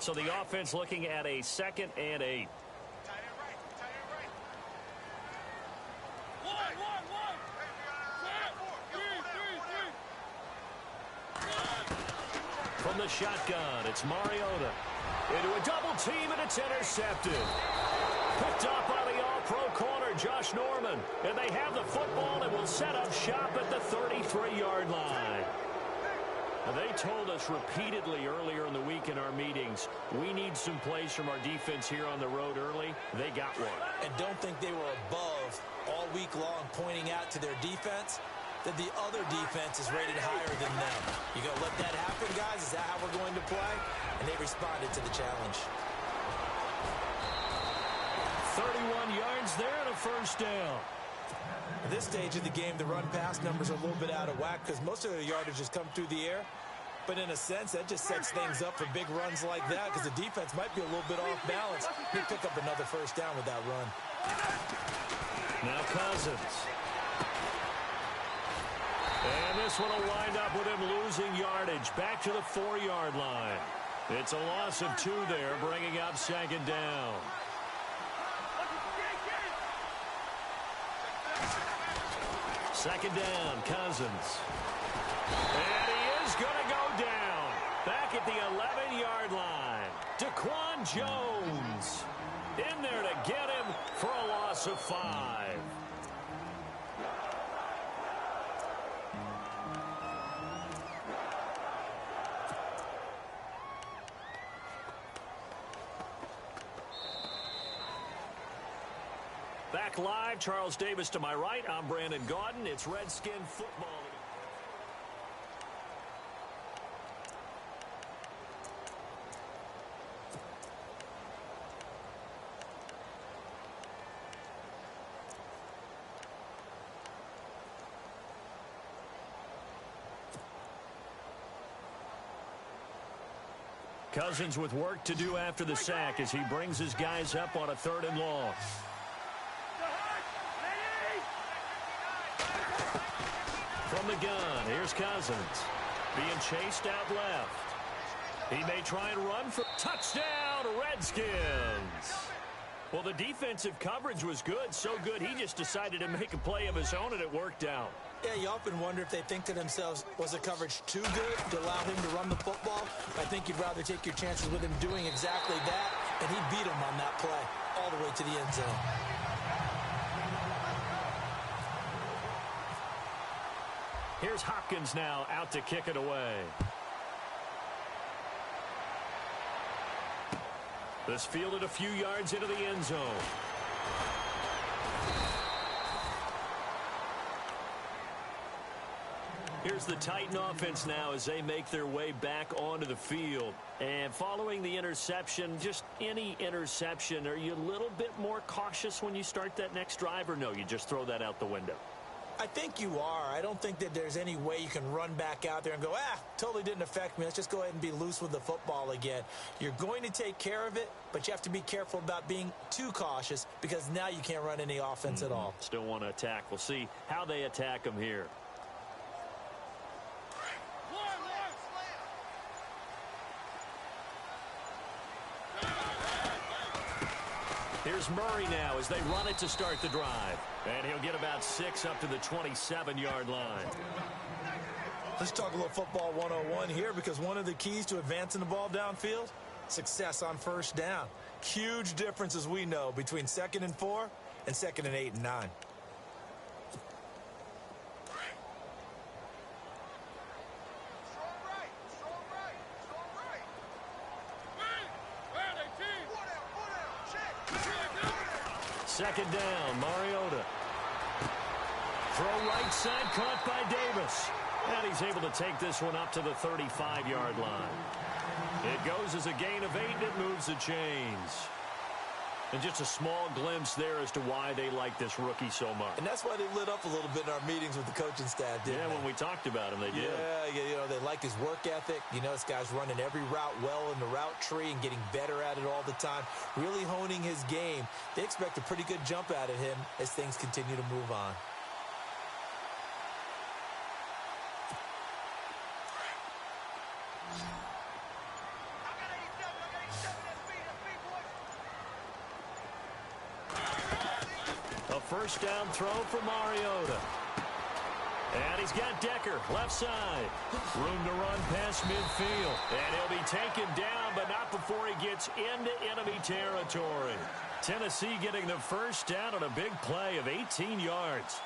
So the offense looking at a 2nd and 8. From the shotgun, it's Mariota. Into a double team, and it's intercepted. Picked up by the all-pro corner, Josh Norman. And they have the football and will set up shop at the 33-yard line. Now, they told us repeatedly earlier in the week in our meetings, we need some plays from our defense here on the road early. They got one. And don't think they were above all week long pointing out to their defense that the other defense is rated higher than them. You going to let that happen, guys? Is that how we're going to play? And they responded to the challenge. 31 yards there and a first down. At this stage of the game, the run-pass numbers are a little bit out of whack because most of their yardage has come through the air. But in a sense, that just sets things up for big runs like that because the defense might be a little bit off balance. They pick up another first down with that run. Now Cousins. And this one will wind up with him losing yardage back to the 4-yard line. It's a loss of 2 there, bringing up 2nd down. Second down, Cousins. And he is going to go down. Back at the 11-yard line. Daquan Jones in there to get him for a loss of 5. Back live, Charles Davis to my right. I'm Brandon Gaudin. It's Redskin football. Cousins with work to do after the sack as he brings his guys up on a 3rd and long. From the gun, here's Cousins. Being chased out left. He may try and run for touchdown, Redskins. Well, the defensive coverage was good, so good he just decided to make a play of his own, and it worked out. Yeah, you often wonder if they think to themselves, was the coverage too good to allow him to run the football? I think you'd rather take your chances with him doing exactly that, and he beat him on that play all the way to the end zone. Here's Hopkins now out to kick it away. This fielded a few yards into the end zone. Here's the Titan offense now as they make their way back onto the field. And following the interception, just any interception, are you a little bit more cautious when you start that next drive, or no, you just throw that out the window? I think you are. I don't think that there's any way you can run back out there and go, totally didn't affect me. Let's just go ahead and be loose with the football again. You're going to take care of it, but you have to be careful about being too cautious because now you can't run any offense at all. Still want to attack. We'll see how they attack them here. Here's Murray now as they run it to start the drive. And he'll get about 6 up to the 27-yard line. Let's talk a little football 101 here because one of the keys to advancing the ball downfield, success on first down. Huge difference, as we know, between 2nd and 4 and 2nd and 8 and 9. Second down, Mariota. Throw right side, caught by Davis. And he's able to take this one up to the 35-yard line. It goes as a gain of 8, and it moves the chains. And just a small glimpse there as to why they like this rookie so much. And that's why they lit up a little bit in our meetings with the coaching staff, didn't they? When we talked about him, they did. Yeah, you know, they like his work ethic. You know, this guy's running every route well in the route tree and getting better at it all the time, really honing his game. They expect a pretty good jump out of him as things continue to move on. first down throw for Mariota. And he's got Decker, left side. Room to run past midfield. And he'll be taken down, but not before he gets into enemy territory. Tennessee getting the first down on a big play of 18 yards.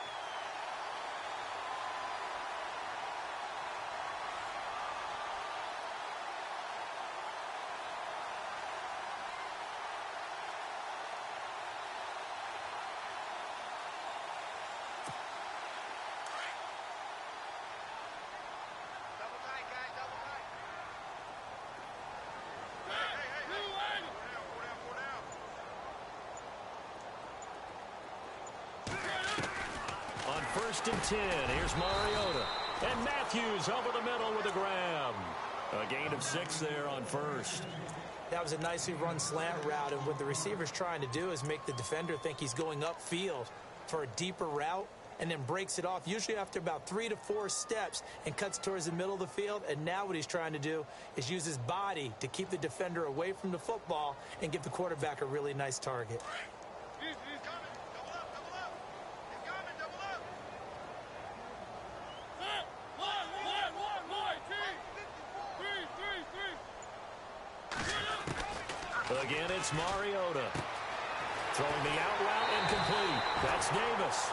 First and 10. Here's Mariota. And Matthews over the middle with a grab. A gain of 6 there on first. That was a nicely run slant route, and what the receiver's trying to do is make the defender think he's going upfield for a deeper route and then breaks it off, usually after about 3 to 4 steps, and cuts towards the middle of the field. And now what he's trying to do is use his body to keep the defender away from the football and give the quarterback a really nice target. Again, it's Mariota. Throwing the out route incomplete. That's Davis.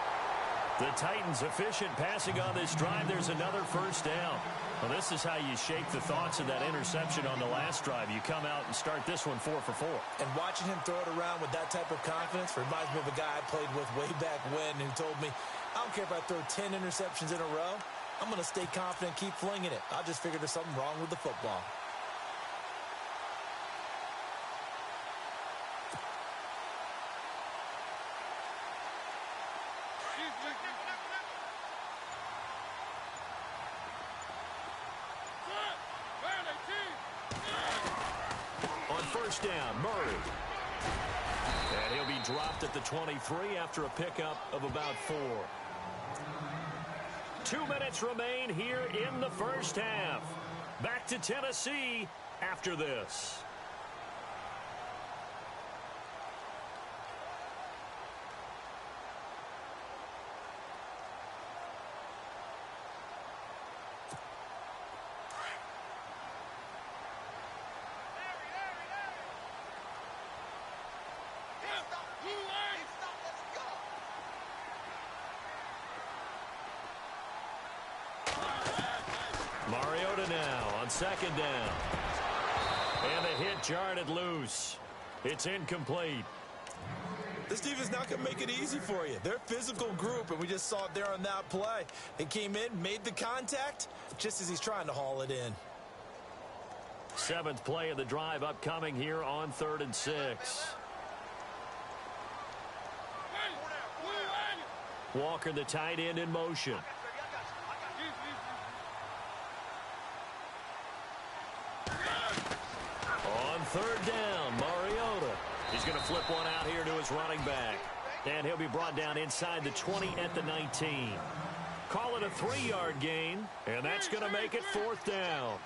The Titans efficient passing on this drive. There's another first down. Well, this is how you shake the thoughts of that interception on the last drive. You come out and start this one 4 for 4. And watching him throw it around with that type of confidence reminds me of a guy I played with way back when who told me, I don't care if I throw 10 interceptions in a row. I'm going to stay confident and keep flinging it. I just figured there's something wrong with the football. First down, Murray. And he'll be dropped at the 23 after a pickup of about 4. 2 minutes remain here in the first half. Back to Tennessee after this. Mariota now on second down. And the hit jarred it loose. It's incomplete. This defense not going to make it easy for you. They're a physical group, and we just saw it there on that play. They came in, made the contact, just as he's trying to haul it in. 7th play of the drive upcoming here on 3rd and 6. Walker, the tight end, in motion. On 3rd down, Mariota. He's going to flip one out here to his running back. And he'll be brought down inside the 20 at the 19. Call it a 3-yard gain, and that's going to make it 4th down.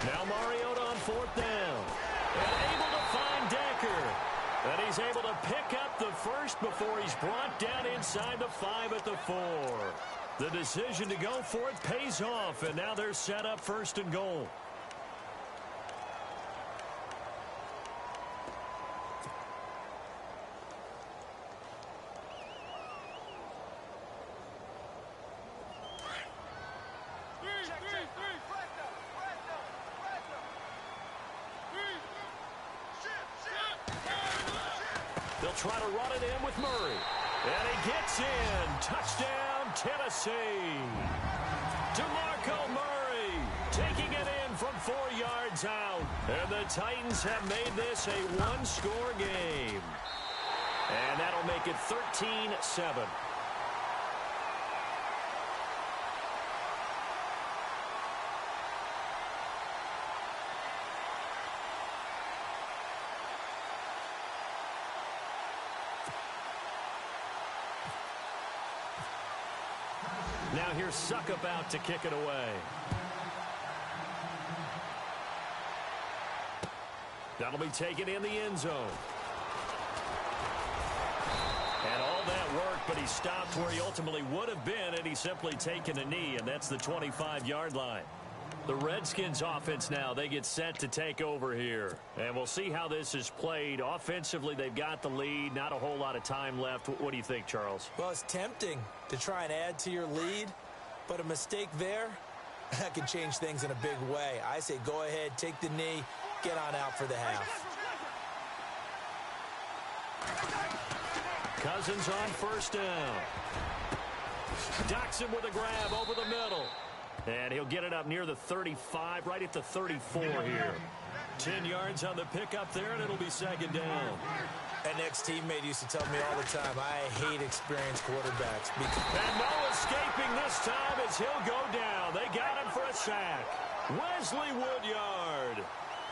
Now Mariota on 4th down. And able to find Decker. And he's able to pick up the first before he's brought down inside the 5 at the 4. The decision to go for it pays off, and now they're set up 1st and goal. They'll try to run it in with Murray. And he gets in. Touchdown, Tennessee. DeMarco Murray taking it in from 4 yards out. And the Titans have made this a one-score game. And that'll make it 13-7. Now here's Suckup out to kick it away. That'll be taken in the end zone. And all that work, but he stopped where he ultimately would have been, and he's simply taken a knee, and that's the 25-yard line. The Redskins offense now, they get set to take over here. And we'll see how this is played. Offensively, they've got the lead. Not a whole lot of time left. What do you think, Charles? Well, it's tempting to try and add to your lead, but a mistake there, that could change things in a big way. I say go ahead, take the knee, get on out for the half. Cousins on first down. Docks him with a grab over the middle. And he'll get it up near the 35, right at the 34 here. 10 yards on the pickup there, and it'll be second down. An ex-teammate used to tell me all the time, I hate experienced quarterbacks. And no escaping this time as he'll go down. They got him for a sack. Wesley Woodyard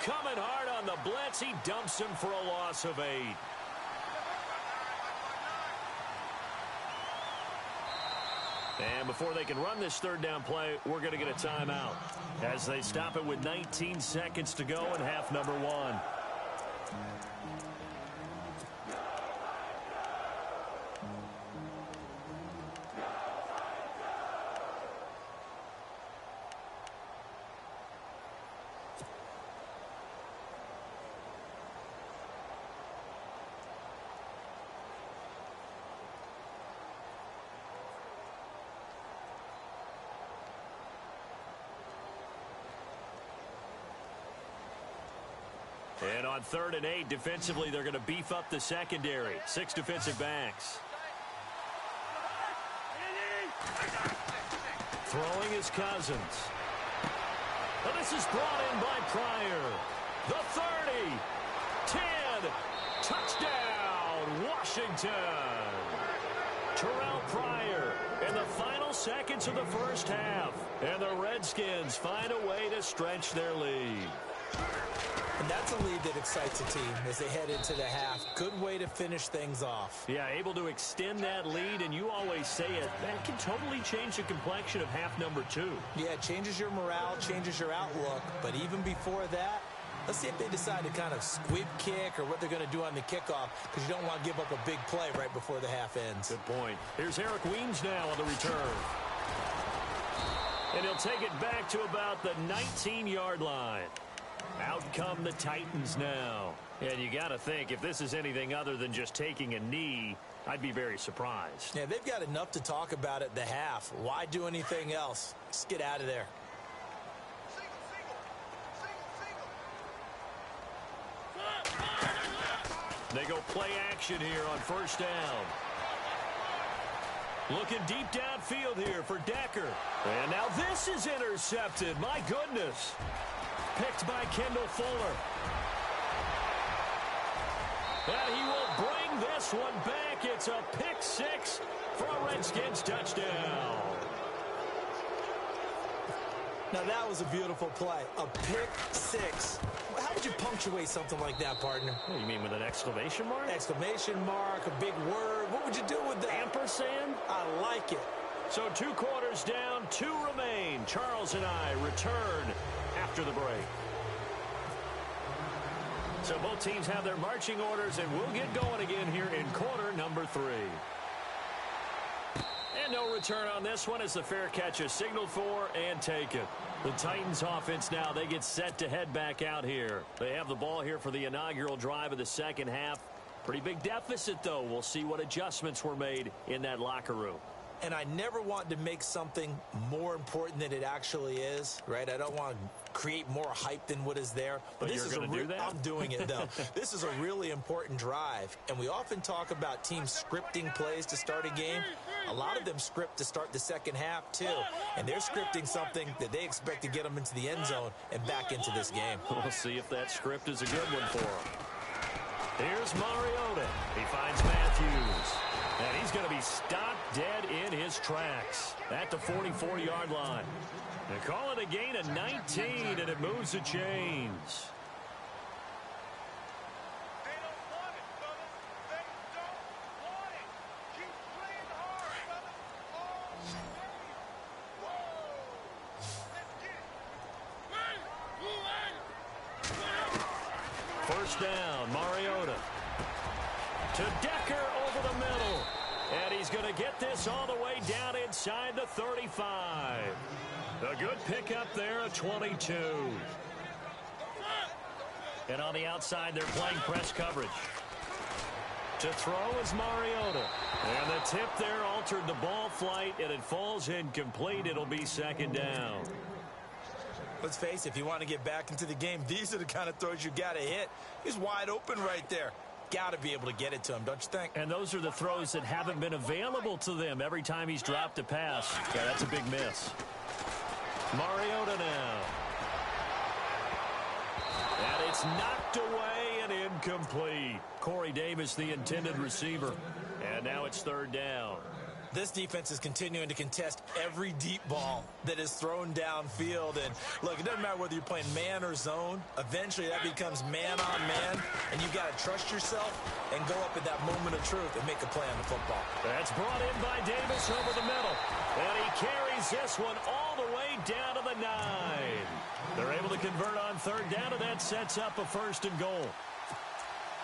coming hard on the blitz. He dumps him for a loss of 8. And before they can run this third down play, we're going to get a timeout as they stop it with 19 seconds to go in half number 1. And on 3rd and 8, defensively, they're going to beef up the secondary. 6 defensive backs. Throwing is Cousins. Well, this is brought in by Pryor. The 30, 10, touchdown, Washington. Terrell Pryor in the final seconds of the first half. And the Redskins find a way to stretch their lead. And that's a lead that excites a team as they head into the half. Good way to finish things off. Yeah, able to extend that lead, and you always say it, that can totally change the complexion of half number 2. Yeah, it changes your morale, changes your outlook. But even before that, let's see if they decide to kind of squib kick or what they're going to do on the kickoff, because you don't want to give up a big play right before the half ends. Good point. Here's Eric Weems now on the return. And he'll take it back to about the 19-yard line. Out come the Titans now. And you got to think, if this is anything other than just taking a knee, I'd be very surprised. Yeah, they've got enough to talk about at the half. Why do anything else? Just get out of there. They go play action here on first down. Looking deep downfield here for Decker. And now this is intercepted. My goodness. Picked by Kendall Fuller. And he will bring this one back. It's a pick 6 for a Redskins touchdown. Now that was a beautiful play. A pick 6. How would you punctuate something like that, partner? What, you mean with an exclamation mark? Exclamation mark, a big word. What would you do with that? Ampersand? I like it. So 2 quarters down, 2 remain. Charles and I return after the break. So both teams have their marching orders, and we'll get going again here in quarter number 3. And no return on this one as the fair catch is signaled for and taken. The Titans offense now, they get set to head back out here. They have the ball here for the inaugural drive of the second half. Pretty big deficit, though. We'll see what adjustments were made in that locker room. And I never want to make something more important than it actually is, right? I don't want to create more hype than what is there. But this you're going to do that? I'm doing it, though. This is a really important drive. And we often talk about teams scripting plays to start a game. A lot of them script to start the second half, too. And they're scripting something that they expect to get them into the end zone and back into this game. We'll see if that script is a good one for them. Here's Mariota. He finds Matthews. And he's going to be stopped dead in his tracks at the 44-yard line. They call it a gain of 19, and it moves the chains. first down. Mariota to Decker over the middle. And he's going to get this all the way down inside the 35. A good pickup there at 22. And on the outside, they're playing press coverage. To throw is Mariota. And the tip there altered the ball flight, and it falls incomplete. It'll be second down. Let's face it, if you want to get back into the game, these are the kind of throws you got to hit. He's wide open right there. Got to be able to get it to him, don't you think? And those are the throws that haven't been available to them every time he's dropped a pass. Yeah, that's a big miss. Mariota now. And it's knocked away and incomplete. Corey Davis, the intended receiver. And now it's third down. This defense is continuing to contest every deep ball that is thrown downfield. And, look, it doesn't matter whether you're playing man or zone. Eventually, that becomes man-on-man, and you've got to trust yourself and go up at that moment of truth and make a play on the football. That's brought in by Davis over the middle. And he carries this one all the way down to the 9. They're able to convert on third down, and that sets up a first and goal.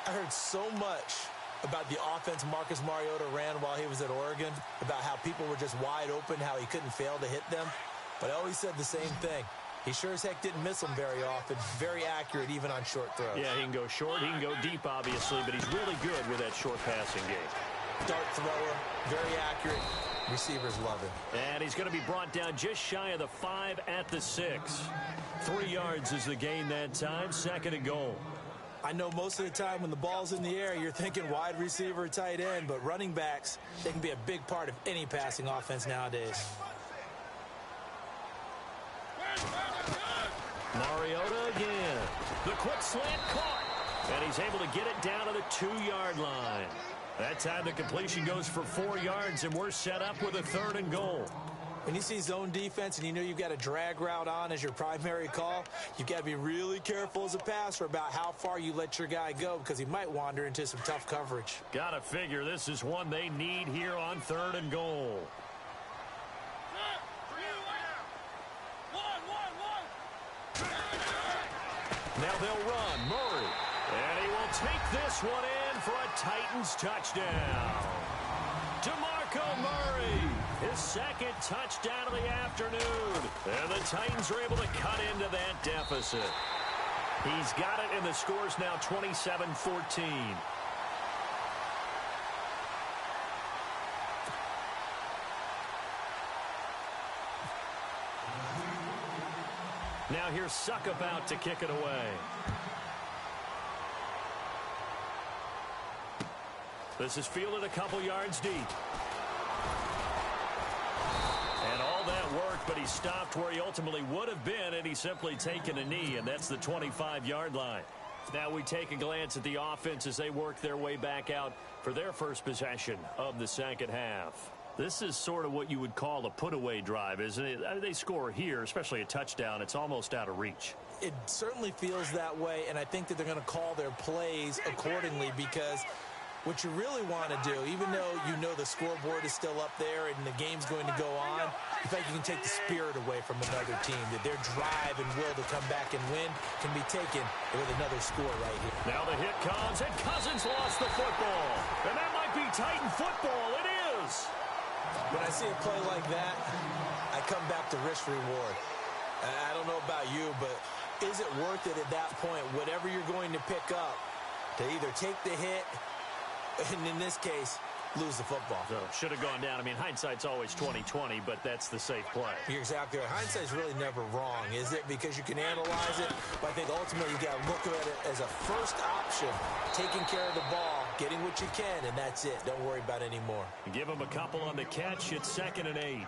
I heard so much about the offense Marcus Mariota ran while he was at Oregon, about how people were just wide open, how he couldn't fail to hit them. But I always said the same thing. He sure as heck didn't miss them very often. Very accurate even on short throws. Yeah, he can go short, he can go deep, obviously, but he's really good with that short passing game. Dart thrower, very accurate. Receivers love him. And he's going to be brought down just shy of the 5 at the 6. 3 yards is the gain that time, second and goal. I know most of the time when the ball's in the air, you're thinking wide receiver, tight end, but running backs, they can be a big part of any passing offense nowadays. Mariota again. The quick slant caught. And he's able to get it down to the 2-yard line. That time the completion goes for 4 yards, and we're set up with a third and goal. When you see zone defense and you know you've got a drag route on as your primary call, you've got to be really careful as a passer about how far you let your guy go because he might wander into some tough coverage. Gotta figure this is one they need here on third and goal. Now they'll run. Murray. And he will take this one in for a Titans touchdown. DeMarco Murray. His second touchdown of the afternoon. And the Titans are able to cut into that deficit. He's got it, and the score's now 27-14. Now here's Suckabout to kick it away. This is fielded a couple yards deep. And all that worked, but he stopped where he ultimately would have been, and he's simply taken a knee, and that's the 25-yard line. Now we take a glance at the offense as they work their way back out for their first possession of the second half. This is sort of what you would call a put-away drive, isn't it? I mean, they score here, especially a touchdown. It's almost out of reach. It certainly feels that way, and I think that they're going to call their plays accordingly because what you really want to do, even though you know the scoreboard is still up there and the game's going to go on, in fact, you can take the spirit away from another team, that their drive and will to come back and win can be taken with another score right here. Now the hit comes, and Cousins lost the football. And that might be Titan football. It is. When I see a play like that, I come back to risk-reward. I don't know about you, but is it worth it at that point, whatever you're going to pick up, to either take the hit, and in this case, lose the football? So should have gone down. I mean, hindsight's always 20/20, but that's the safe play. You're exactly right. Hindsight's really never wrong, is it? Because you can analyze it, but I think ultimately you got to look at it as a first option, taking care of the ball, getting what you can, and that's it. Don't worry about any more. Give him a couple on the catch. It's 2nd and 8.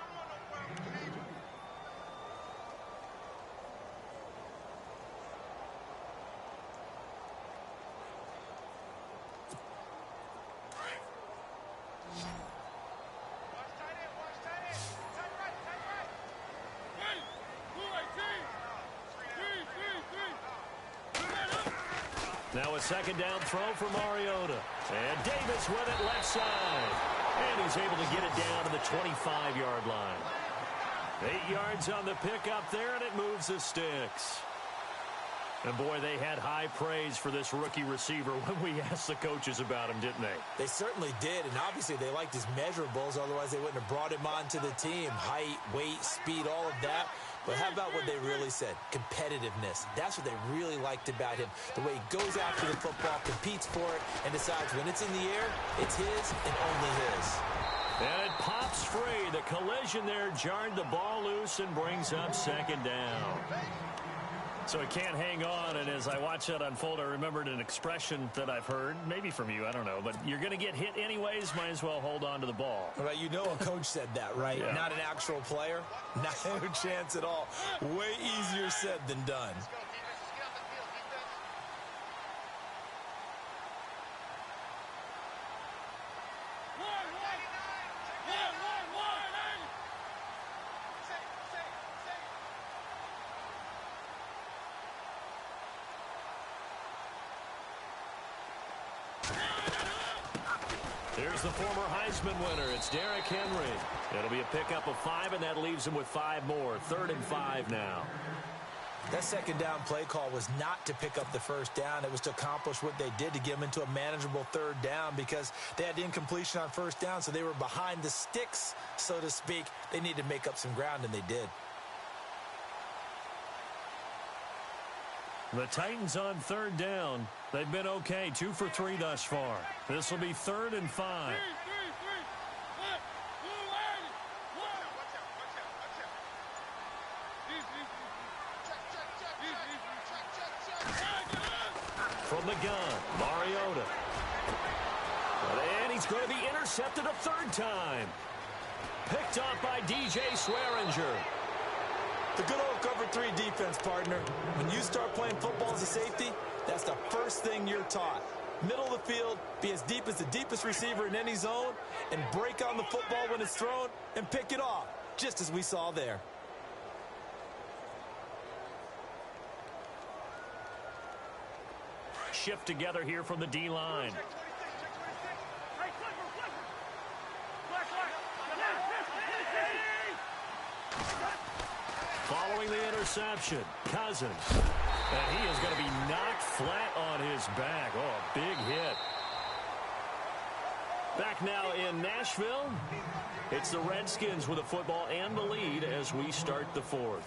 Now a second down throw for Mariota. And Davis with it left side. And he's able to get it down to the 25-yard line. 8 yards on the pickup there, and it moves the sticks. And, boy, they had high praise for this rookie receiver when we asked the coaches about him, didn't they? They certainly did, and obviously they liked his measurables. Otherwise, they wouldn't have brought him onto the team. Height, weight, speed, all of that. But how about what they really said? Competitiveness. That's what they really liked about him. The way he goes after the football, competes for it, and decides when it's in the air, it's his and only his. And it pops free. The collision there jarred the ball loose and brings up second down. So it can't hang on, and as I watch that unfold, I remembered an expression that I've heard, maybe from you, I don't know, but you're going to get hit anyways, might as well hold on to the ball. Well, you know a coach said that, right? Yeah. Not an actual player. Not a chance at all. Way easier said than done. Here's the former Heisman winner. It's Derrick Henry. It'll be a pickup of 5, and that leaves him with 5 more. 3rd and 5 now. That second down play call was not to pick up the first down. It was to accomplish what they did to get them into a manageable 3rd down because they had incompletion on first down, so they were behind the sticks, so to speak. They needed to make up some ground, and they did. The Titans on 3rd down. They've been okay, 2 for 3 thus far. This will be 3rd and 5. From the gun, Mariota. And he's going to be intercepted a 3rd time. Picked up by DJ Swearinger. The good old cover 3 defense, partner. When you start playing football as a safety, that's the first thing you're taught. Middle of the field, be as deep as the deepest receiver in any zone, and break on the football when it's thrown and pick it off, just as we saw there. Shift together here from the D-line. Following the interception, Cousins. And he is going to be knocked flat on his back. Oh, a big hit. Back now in Nashville. It's the Redskins with the football and the lead as we start the 4th.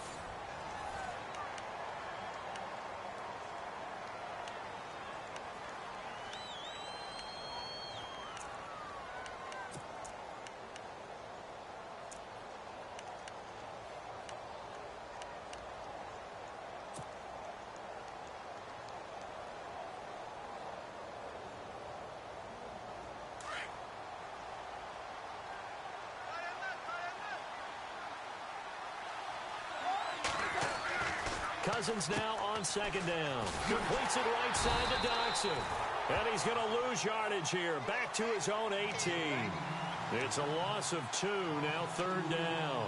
Cousins now on 2nd down. Completes it right side to Dodson. And he's going to lose yardage here. Back to his own 18. It's a loss of 2. Now 3rd down.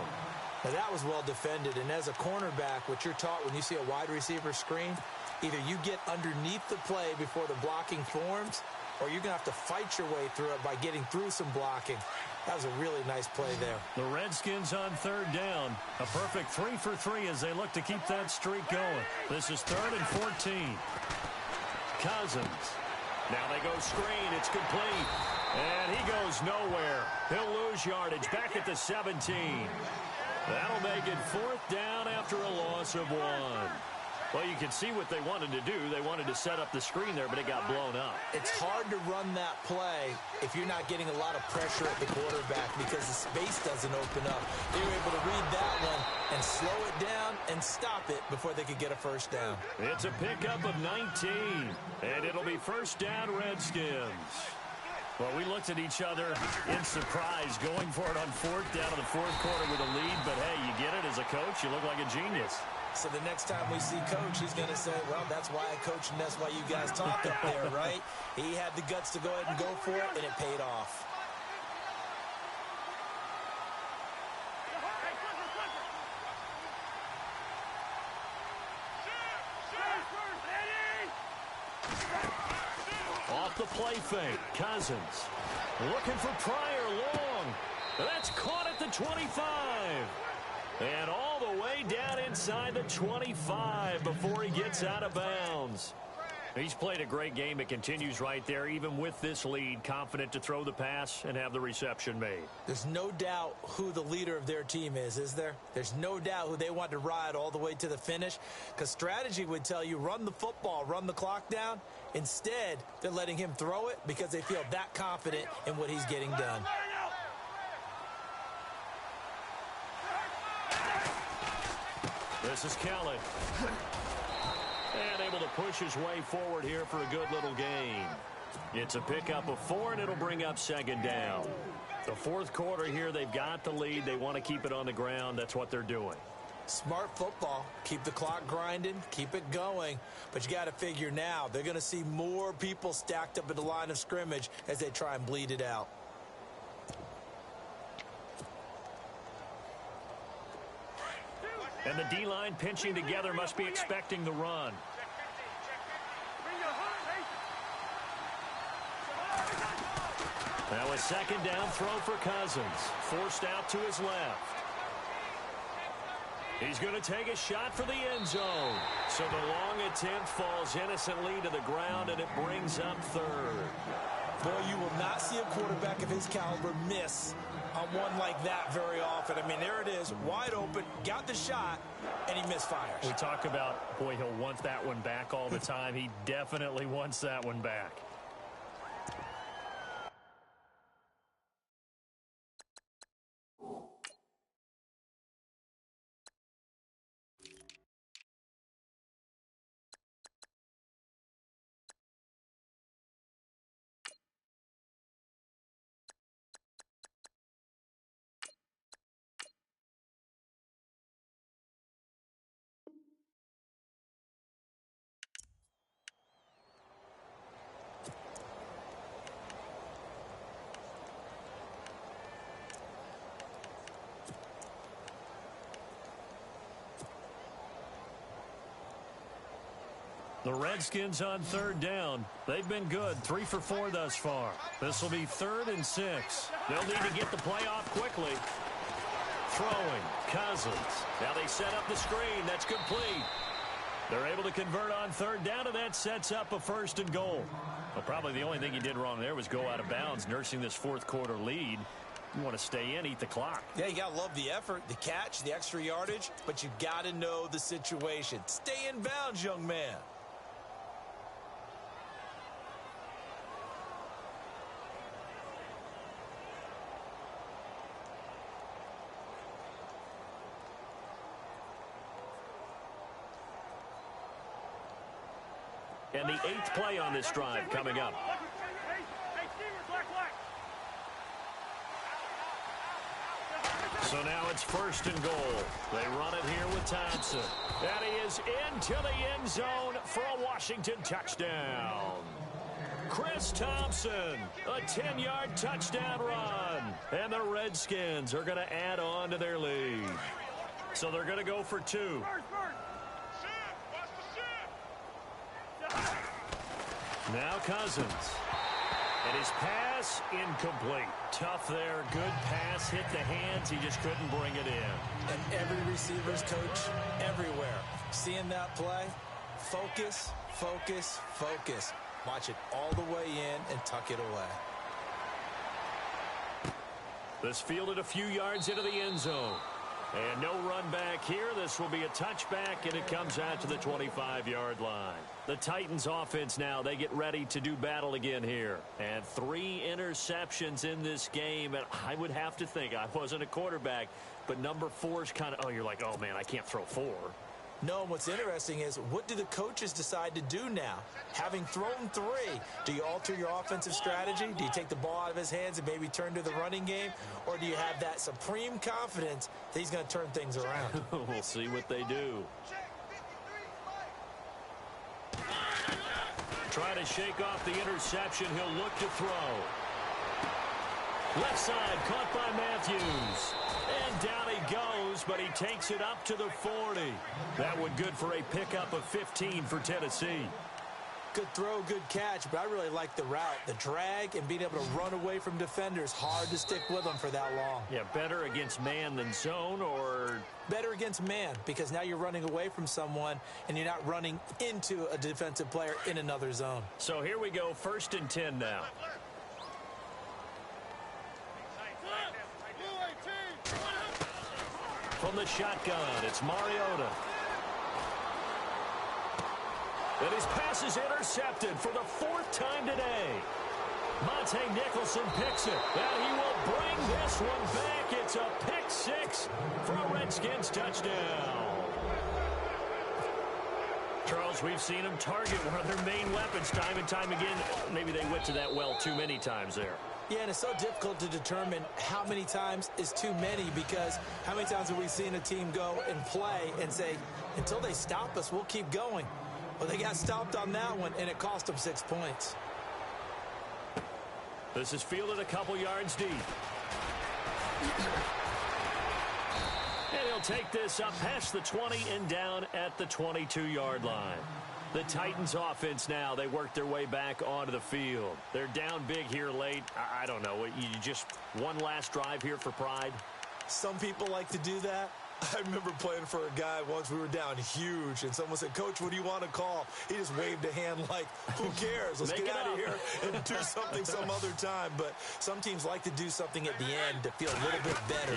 Now that was well defended. And as a cornerback, what you're taught when you see a wide receiver screen, either you get underneath the play before the blocking forms, or you're going to have to fight your way through it by getting through some blocking. That was a really nice play there. The Redskins on 3rd down. A perfect 3 for 3 as they look to keep that streak going. This is 3rd and 14. Cousins. Now they go screen. It's complete. And he goes nowhere. He'll lose yardage back at the 17. That'll make it 4th down after a loss of 1. Well, you can see what they wanted to do. They wanted to set up the screen there, but it got blown up. It's hard to run that play if you're not getting a lot of pressure at the quarterback because the space doesn't open up. They were able to read that one and slow it down and stop it before they could get a first down. It's a pickup of 19, and it'll be 1st down Redskins. Well, we looked at each other in surprise going for it on 4th down in the 4th quarter with a lead, but hey, you get it as a coach, you look like a genius. So the next time we see Coach, he's going to say, well, that's why I coach and that's why you guys talk up there, right? He had the guts to go ahead and go for it, and it paid off. Off the play fake, Cousins. Looking for Pryor, long. That's caught at the 25. And all the way down inside the 25 before he gets out of bounds. He's played a great game. It continues right there, even with this lead, confident to throw the pass and have the reception made. There's no doubt who the leader of their team is there? There's no doubt who they want to ride all the way to the finish, because strategy would tell you run the football, run the clock down. Instead, they're letting him throw it because they feel that confident in what he's getting done. This is Kelly. And able to push his way forward here for a good little gain. It's a pickup of 4, and it'll bring up second down. The fourth quarter here, they've got the lead. They want to keep it on the ground. That's what they're doing. Smart football. Keep the clock grinding. Keep it going. But you got to figure now, they're going to see more people stacked up at the line of scrimmage as they try and bleed it out. And the D-line pinching together must be expecting the run. Now a second down throw for Cousins. Forced out to his left. He's going to take a shot for the end zone. So the long attempt falls innocently to the ground, and it brings up third. Boy, you will not see a quarterback of his caliber miss on one like that very often. I mean, there it is, wide open, got the shot, and he misfires. We talk about, boy, he'll want that one back all the time. He definitely wants that one back. The Redskins on third down. They've been good, 3 for 4 thus far. This will be 3rd and 6. They'll need to get the play off quickly. Throwing, Cousins. Now they set up the screen. That's complete. They're able to convert on third down, and that sets up a 1st and goal. Well, probably the only thing he did wrong there was go out of bounds, nursing this fourth quarter lead. You want to stay in, eat the clock. Yeah, you got to love the effort, the catch, the extra yardage, but you got to know the situation. Stay in bounds, young man. And the 8th play on this drive coming up. So now it's 1st and goal. They run it here with Thompson. And he is into the end zone for a Washington touchdown. Chris Thompson, a 10-yard touchdown run. And the Redskins are going to add on to their lead. So they're going to go for 2. Now Cousins. And his pass incomplete. Tough there. Good pass. Hit the hands. He just couldn't bring it in. And every receiver's coach everywhere. Seeing that play, focus, focus, focus. Watch it all the way in and tuck it away. This fielded a few yards into the end zone. And no run back here. This will be a touchback, and it comes out to the 25-yard line. The Titans offense now, they get ready to do battle again here. And 3 interceptions in this game. And I would have to think, I wasn't a quarterback, but number 4 is kind of, oh, you're like, oh, man, I can't throw 4. No, what's interesting is what do the coaches decide to do now? Having thrown 3, do you alter your offensive strategy? Do you take the ball out of his hands and maybe turn to the running game? Or do you have that supreme confidence that he's going to turn things around? We'll see what they do. Try to shake off the interception. He'll look to throw. Left side caught by Matthews. And down he goes, but he takes it up to the 40. That one good for a pickup of 15 for Tennessee. Good throw, good catch, but I really like the route. The drag and being able to run away from defenders, hard to stick with them for that long. Yeah, better against man than zone, or? Better against man, because now you're running away from someone and you're not running into a defensive player in another zone. So here we go, 1st and 10 now. From the shotgun, it's Mariota. And his pass is intercepted for the 4th time today. Monte Nicholson picks it, and he will bring this one back. It's a pick 6 for a Redskins touchdown. Charles, we've seen them target one of their main weapons time and time again. Maybe they went to that well too many times there. Yeah, and it's so difficult to determine how many times is too many, because how many times have we seen a team go and play and say, until they stop us, we'll keep going. Well, they got stopped on that one, and it cost them 6 points. This is fielded a couple yards deep. And he'll take this up past the 20 and down at the 22-yard line. The Titans offense now, they work their way back onto the field. They're down big here late. I don't know. You just one last drive here for pride? Some people like to do that. I remember playing for a guy once. We were down huge, and someone said, "Coach, what do you want to call?" He just waved a hand like, who cares? Let's get out of here and do something some other time. But some teams like to do something at the end to feel a little bit better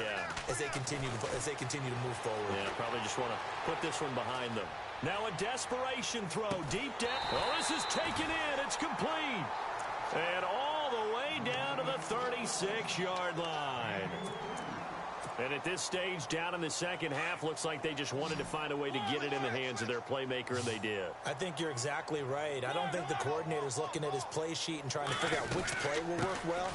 as they continue to move forward. Yeah, probably just want to put this one behind them. Now a desperation throw deep down. Well, this is taken in. It's complete. And all the way down to the 36-yard line. And at this stage, down in the second half, looks like they just wanted to find a way to get it in the hands of their playmaker, and they did. I think you're exactly right. I don't think the coordinator's looking at his play sheet and trying to figure out which play will work well.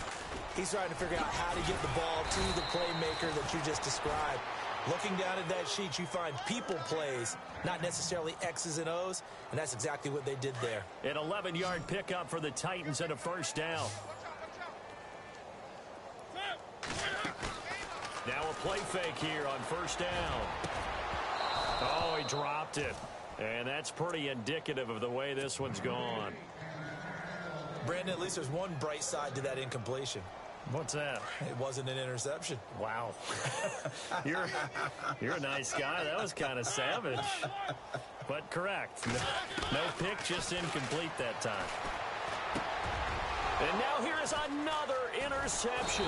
He's trying to figure out how to get the ball to the playmaker that you just described. Looking down at that sheet, you find people plays, not necessarily X's and O's, and that's exactly what they did there. An 11-yard pickup for the Titans and a first down. Now a play fake here on first down. Oh, he dropped it. And that's pretty indicative of the way this one's gone. Brandon, at least there's one bright side to that incompletion. What's that? It wasn't an interception. Wow. You're a nice guy. That was kind of savage. But correct. No pick, just incomplete that time. And now here is another interception.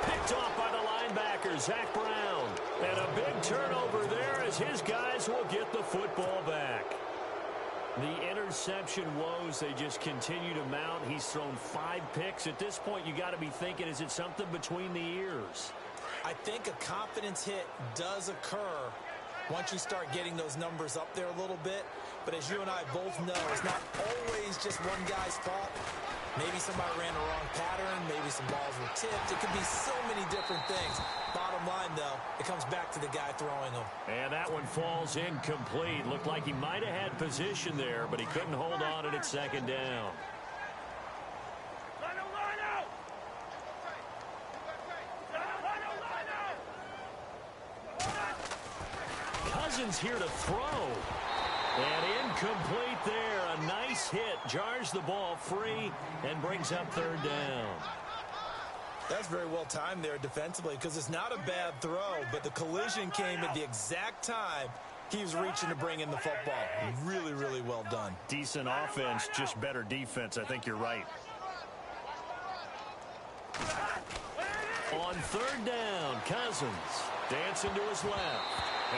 Picked off by the linebacker, Zach Brown. And a big turnover there as his guys will get the football back. The interception woes, they just continue to mount. He's thrown 5 picks. At this point, you got to be thinking, is it something between the ears? I think a confidence hit does occur once you start getting those numbers up there a little bit. But as you and I both know, it's not always just one guy's fault. Maybe somebody ran the wrong pattern. Maybe some balls were tipped. It could be so many different things. Bottom line, though, it comes back to the guy throwing them. And that one falls incomplete. Looked like he might have had position there, but he couldn't hold on at second down. Cousins here to throw. And incomplete there. A nice hit. Jars the ball free and brings up third down. That's very well timed there defensively, because it's not a bad throw, but the collision came at the exact time he was reaching to bring in the football. Really, really well done. Decent offense, just better defense. I think you're right. On third down, Cousins dancing to his left.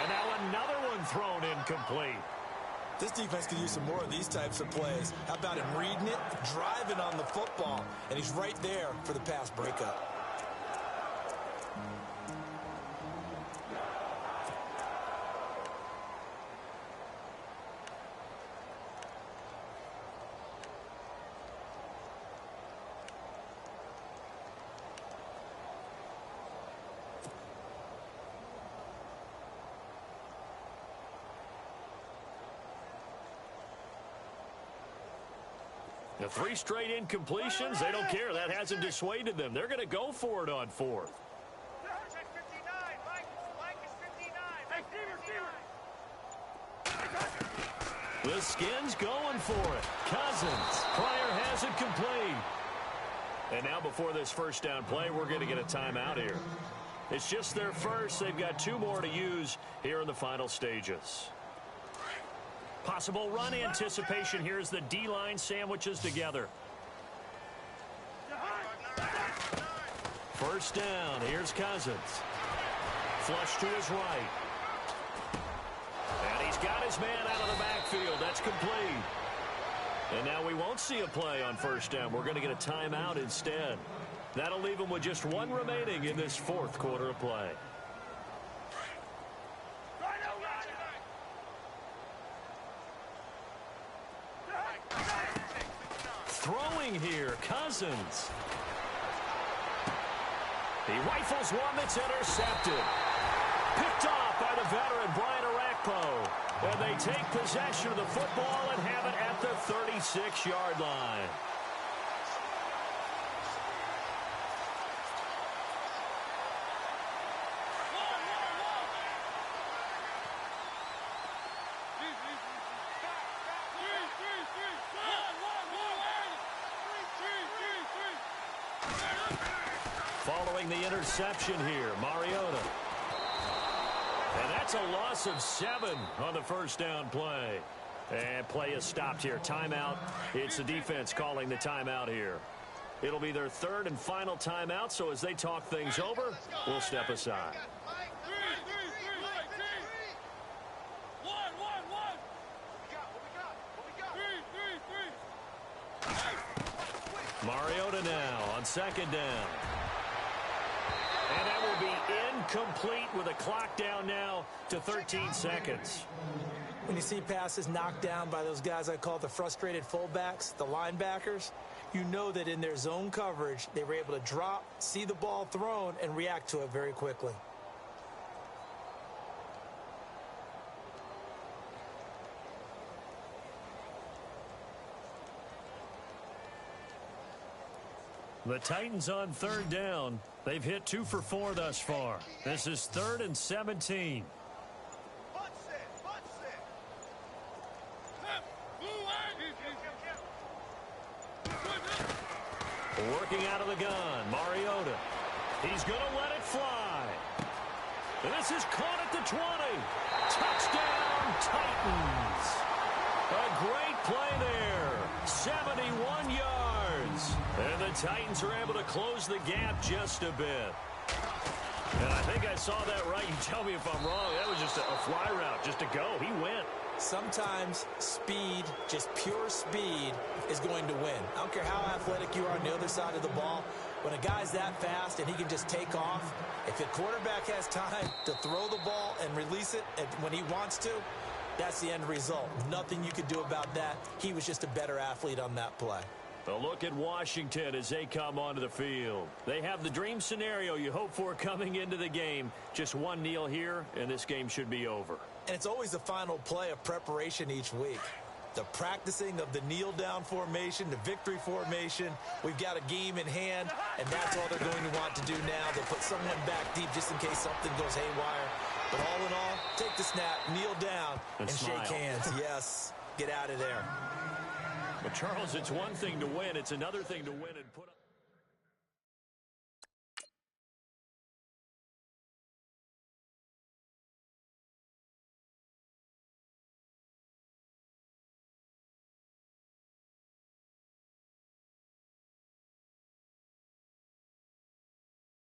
And now another one thrown incomplete. This defense could use some more of these types of plays. How about him reading it, driving on the football, and he's right there for the pass breakup. The 3 straight incompletions, they don't care. That hasn't dissuaded them. They're going to go for it on 4th. The Skins going for it. Cousins. Pryor has it complete. And now before this first down play, we're going to get a timeout here. It's just their first. They've got 2 more to use here in the final stages. Possible run anticipation here as the D-line sandwiches together. First down. Here's Cousins. Flush to his right. And he's got his man out of the backfield. That's complete. And now we won't see a play on first down. We're going to get a timeout instead. That'll leave him with just 1 remaining in this 4th quarter of play. Throwing here, Cousins. He rifles one that's intercepted. Picked off by the veteran Brian Arakpo. And they take possession of the football and have it at the 36-yard line. Following the interception here, Mariota. And that's a loss of 7 on the first down play. And play is stopped here. Timeout. It's the defense calling the timeout here. It'll be their 3rd and final timeout, so as they talk things over, we'll step aside. Mariota now on second down. And that will be incomplete with a clock down now to 13 seconds. When you see passes knocked down by those guys I call the frustrated fullbacks, the linebackers, you know that in their zone coverage, they were able to drop, see the ball thrown, and react to it very quickly. The Titans on third down. They've hit 2 for 4 thus far. This is 3rd and 17. Working out of the gun, Mariota. He's going to let it fly. And this is caught at the 20. Touchdown, Titans. A great play there. 71 yards. And the Titans are able to close the gap just a bit. And I think I saw that right. You tell me if I'm wrong. That was just a fly route, just to go. He went. Sometimes speed, just pure speed, is going to win. I don't care how athletic you are on the other side of the ball. When a guy's that fast and he can just take off, if the quarterback has time to throw the ball and release it when he wants to, that's the end result. Nothing you could do about that. He was just a better athlete on that play. A look at Washington as they come onto the field. They have the dream scenario you hope for coming into the game. Just one kneel here, and this game should be over. And it's always the final play of preparation each week. The practicing of the kneel-down formation, the victory formation. We've got a game in hand, and that's all they're going to want to do now. They'll put someone back deep just in case something goes haywire. But all in all, take the snap, kneel down, and shake hands. Yes, get out of there. But, Charles, it's one thing to win. It's another thing to win and put up.